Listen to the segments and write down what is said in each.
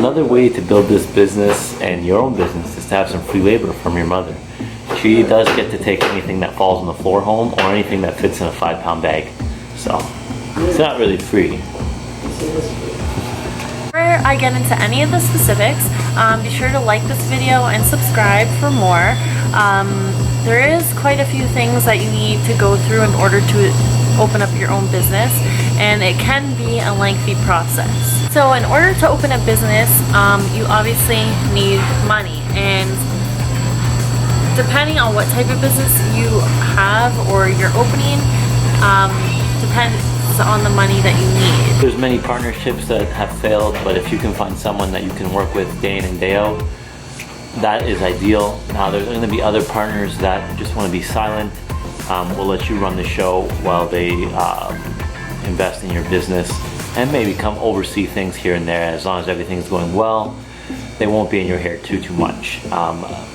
Another way to build this business and your own business is to have some free labor from your mother. She does get to take anything that falls on the floor home or anything that fits in a 5-pound bag. So it's not really free. Before I get into any of the specifics, be sure to like this video and subscribe for more. There is quite a few things that you need to go through in order to open up your own business, and it can be a lengthy process. So in order to open a business, you obviously need money, and depending on what type of business you have or you're opening, depends on the money that you need. There's many partnerships that have failed, but if you can find someone that you can work with day in and day out, that is ideal. Now there's going to be other partners that just want to be silent. Will let you run the show while they invest in your business and maybe come oversee things here and there. As long as everything's going well, they won't be in your hair too much.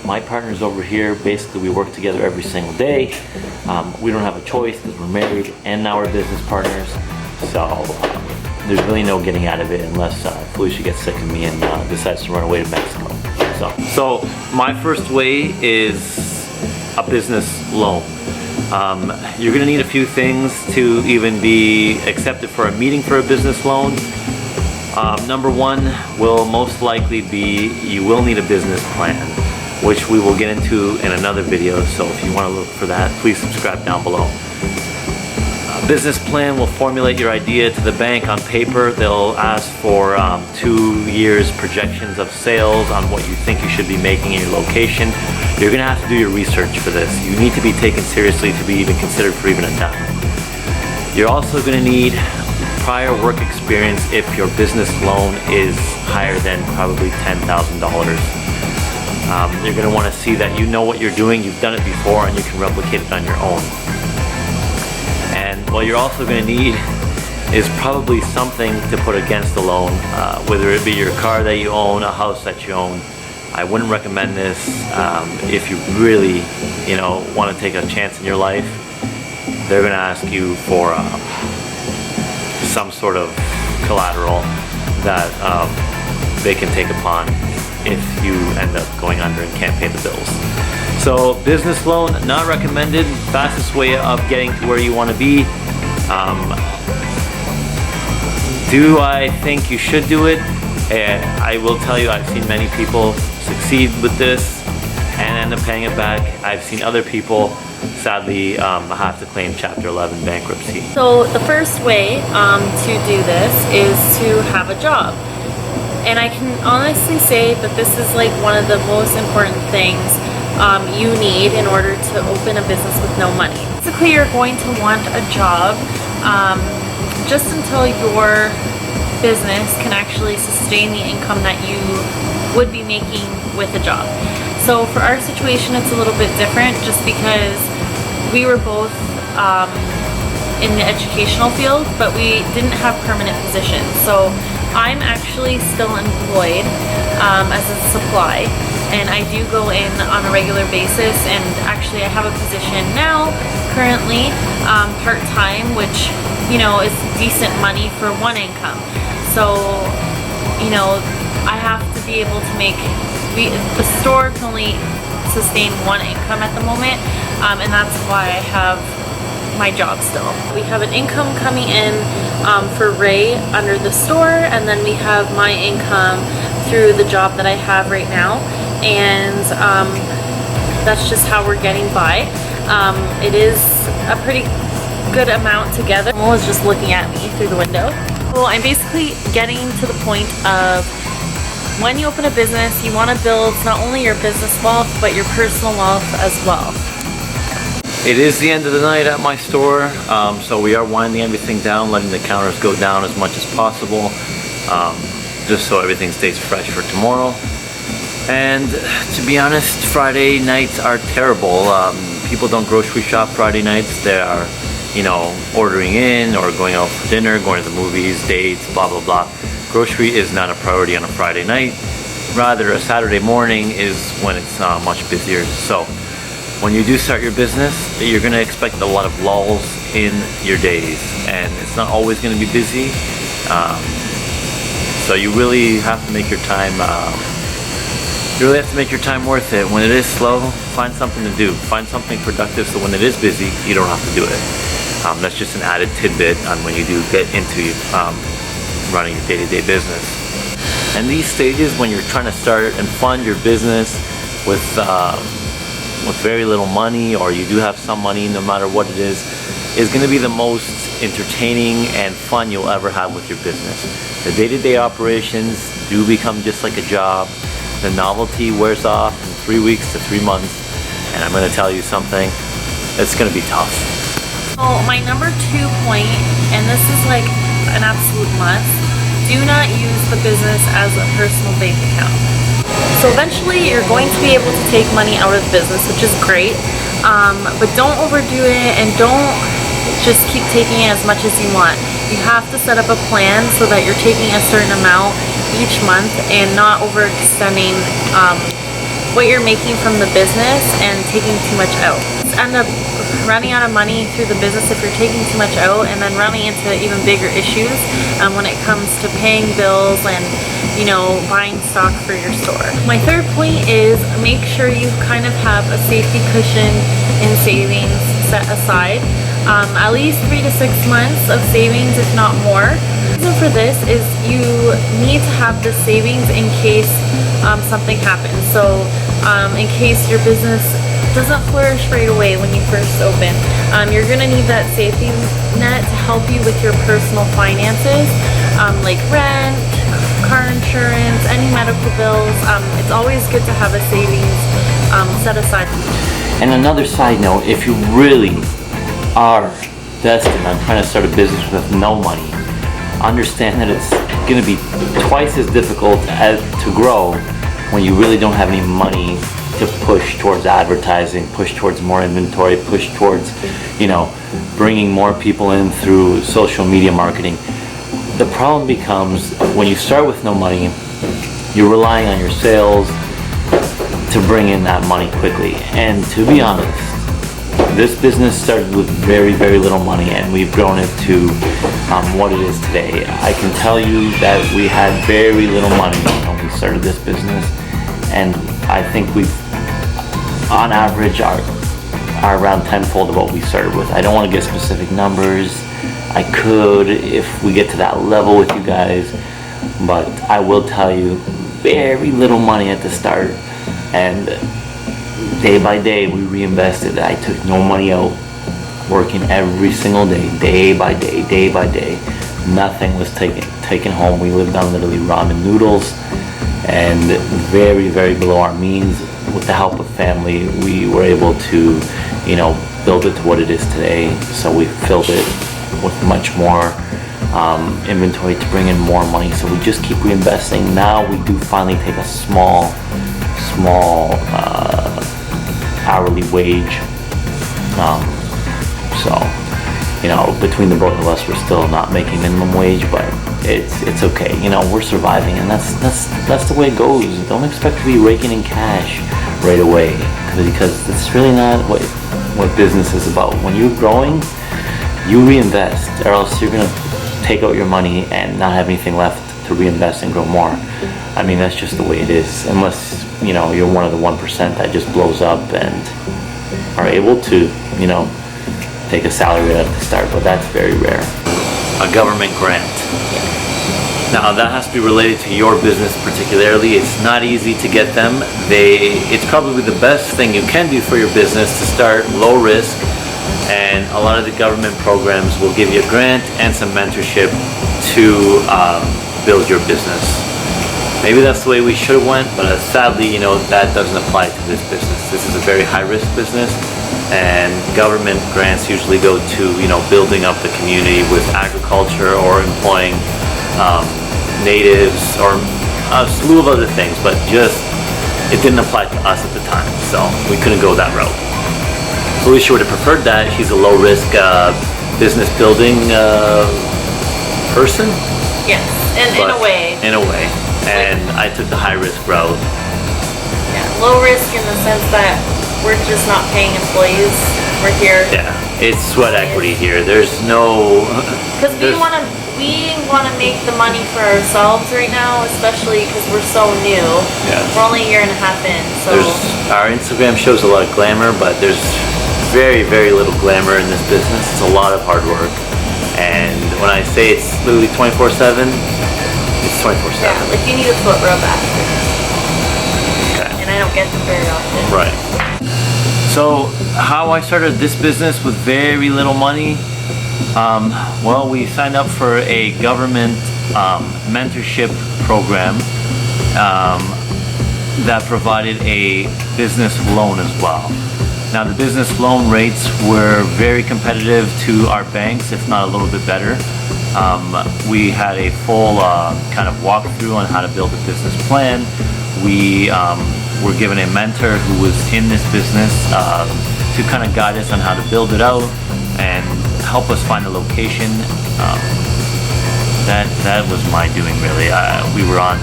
My partners over here, basically we work together every single day. We don't have a choice because we're married and now we're business partners. So there's really no getting out of it unless Felicia gets sick of me and decides to run away to Mexico. So my first way is a business loan. You're gonna need a few things to even be accepted for a meeting for a business loan. Number one will most likely be you will need a business plan, which we will get into in another video. So if you want to look for that, please subscribe down below. Business plan will formulate your idea to the bank on paper. They'll ask for 2 years projections of sales on what you think you should be making in your location. You're gonna have to do your research for this. You need to be taken seriously to be even considered for even a dime. You're also gonna need prior work experience if your business loan is higher than probably $10,000. You're gonna wanna see that you know what you're doing, you've done it before, and you can replicate it on your own. And what you're also going to need is probably something to put against the loan, whether it be your car that you own, a house that you own. I wouldn't recommend this if you really, want to take a chance in your life. They're going to ask you for some sort of collateral that they can take upon if you end up going under and can't pay the bills. So business loan, not recommended. Fastest way of getting to where you want to be. Do I think you should do it? I will tell you, I've seen many people succeed with this and end up paying it back. I've seen other people sadly have to claim Chapter 11 bankruptcy. So the first way to do this is to have a job. And I can honestly say that this is like one of the most important things you need in order to open a business with no money. Basically, you're going to want a job just until your business can actually sustain the income that you would be making with a job. So for our situation, it's a little bit different just because we were both in the educational field, but we didn't have permanent positions. So I'm actually still employed as a supply, and I do go in on a regular basis, and actually I have a position now currently part-time, which is decent money for one income. So I have to be able to make, the store can only sustain one income at the moment, and that's why I have my job still. We have an income coming in for Ray under the store, and then we have my income through the job that I have right now, and that's just how we're getting by. It is a pretty good amount together. Mom was just looking at me through the window. So I'm basically getting to the point of when you open a business, you want to build not only your business wealth, but your personal wealth as well. It is the end of the night at my store, so we are winding everything down, letting the counters go down as much as possible, just so everything stays fresh for tomorrow. And to be honest, Friday nights are terrible. People don't grocery shop Friday nights. They are, ordering in or going out for dinner, going to the movies, dates, blah, blah, blah. Grocery is not a priority on a Friday night. Rather, a Saturday morning is when it's much busier. So when you do start your business, you're going to expect a lot of lulls in your days, and it's not always going to be busy. So you really have to make your time. You really have to make your time worth it. When it is slow, find something to do. Find something productive so when it is busy, you don't have to do it. That's just an added tidbit on when you do get into running your day-to-day business. And these stages when you're trying to start and fund your business with very little money, or you do have some money, no matter what it is going to be the most entertaining and fun you'll ever have with your business. The day-to-day operations do become just like a job. The novelty wears off in 3 weeks to 3 months, and I'm going to tell you something, it's going to be tough. So my number 2 point, and this is like an absolute must, do not use the business as a personal bank account. So eventually you're going to be able to take money out of the business, which is great, but don't overdo it and don't just keep taking as much as you want. You have to set up a plan so that you're taking a certain amount each month and not overextending what you're making from the business and taking too much out. Just end up running out of money through the business if you're taking too much out, and then running into even bigger issues when it comes to paying bills and, you know, buying stock for your store. My third point is make sure you kind of have a safety cushion in savings set aside. At least 3 to 6 months of savings, if not more. The reason for this is you need to have the savings in case something happens. So in case your business doesn't flourish right away when you first open, you're going to need that safety net to help you with your personal finances, like rent, car insurance, any medical bills. It's always good to have a savings set aside. And another side note, if you really are destined on trying to start a business with no money, understand that it's going to be twice as difficult to grow when you really don't have any money to push towards advertising, push towards more inventory, push towards, you know, bringing more people in through social media marketing. The problem becomes when you start with no money, you're relying on your sales to bring in that money quickly. And to be honest, this business started with very, very little money, and we've grown it to what it is today. I can tell you that we had very little money when we started this business, and I think we've, on average, are around tenfold of what we started with. I don't want to get specific numbers. I could if we get to that level with you guys, but I will tell you, very little money at the start, and day by day we reinvested. I took no money out, working every single day by day, day by day. Nothing was taken home. We lived on literally ramen noodles and very, very below our means. With the help of family, we were able to, you know, build it to what it is today. So we filled it with much more inventory to bring in more money. So we just keep reinvesting. Now we do finally take a small hourly wage. So, you know, between the both of us, we're still not making minimum wage, but it's okay. You know, we're surviving, and that's the way it goes. Don't expect to be raking in cash right away, because it's really not what business is about. When you're growing, you reinvest, or else you're gonna take out your money and not have anything left to reinvest and grow more. I mean, that's just the way it is, unless, you know, you're one of the 1% that just blows up and are able to, you know, take a salary at the start, but that's very rare. A government grant. Now that has to be related to your business particularly. It's not easy to get them. It's probably the best thing you can do for your business to start low risk, and a lot of the government programs will give you a grant and some mentorship to build your business. Maybe that's the way we should have went, but sadly, you know, that doesn't apply to this business. This is a very high-risk business, and government grants usually go to, you know, building up the community with agriculture or employing natives or a slew of other things, but just it didn't apply to us at the time, so we couldn't go that route. Felicia would have preferred that. She's a low-risk business building person. Yes, and in a way. In a way. And I took the high-risk route. Yeah, low risk in the sense that we're just not paying employees. We're here. Yeah, it's sweat equity here. There's no... Because we we want to make the money for ourselves right now, especially because we're so new. Yeah. We're only a year and a half in, so. Our Instagram shows a lot of glamour, but there's very, very little glamour in this business. It's a lot of hard work. And when I say it's literally 24/7, it's 24/7. Yeah, like you need a foot rub after. Okay. And I don't get them very often. Right. So how I started this business with very little money, well, we signed up for a government mentorship program that provided a business loan as well. Now the business loan rates were very competitive to our banks, if not a little bit better. We had a full kind of walkthrough on how to build a business plan. We were given a mentor who was in this business to kind of guide us on how to build it out and help us find a location. That was my doing, really. We were on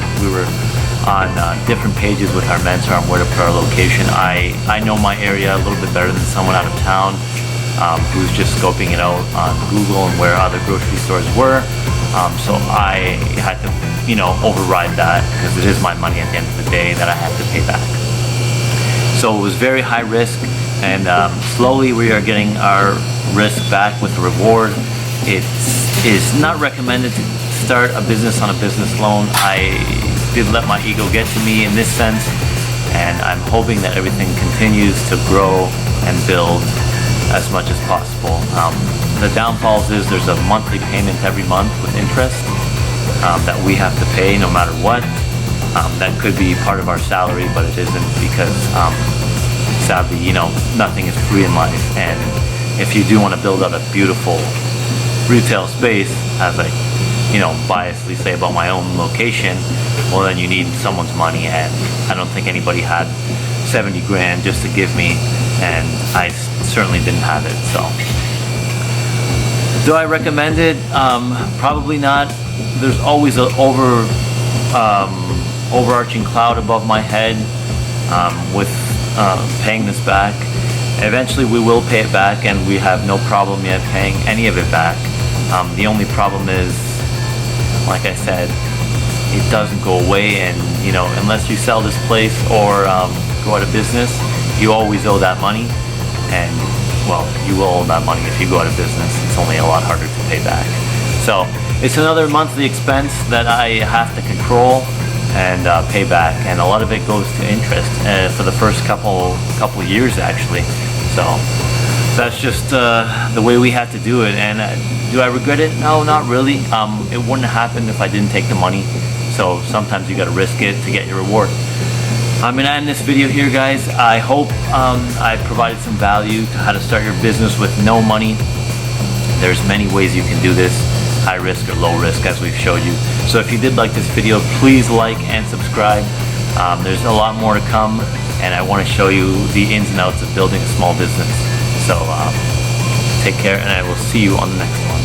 different pages with our mentor on where to put our location. I know my area a little bit better than someone out of town who's just scoping it out on Google and where other grocery stores were. So I had to, override that because it is my money at the end of the day that I have to pay back. So it was very high risk, and slowly we are getting our risk back with a reward. It is not recommended to start a business on a business loan. I did let my ego get to me in this sense, and I'm hoping that everything continues to grow and build as much as possible. The downfalls is there's a monthly payment every month with interest that we have to pay no matter what. That could be part of our salary, but it isn't because sadly, nothing is free in life. And if you do want to build out a beautiful retail space, as I biasly say about my own location, well then you need someone's money, and I don't think anybody had 70 grand just to give me, and I certainly didn't have it. So do I recommend it? Probably not. There's always an overarching cloud above my head with paying this back. Eventually we will pay it back, and we have no problem yet paying any of it back. The only problem is, like I said, it doesn't go away, and unless you sell this place or go out of business, you always owe that money. And well, you will owe that money if you go out of business. It's only a lot harder to pay back. So it's another monthly expense that I have to control and pay back, and a lot of it goes to interest for the first couple years actually. So that's just the way we had to do it. And do I regret it? No, not really. It wouldn't have happened if I didn't take the money. So sometimes you got to risk it to get your reward. I'm gonna end this video here, guys. I hope I provided some value to how to start your business with no money. There's many ways you can do this, high risk or low risk, as we've showed you. So if you did like this video, please like and subscribe. There's a lot more to come, and I want to show you the ins and outs of building a small business. So take care, and I will see you on the next one.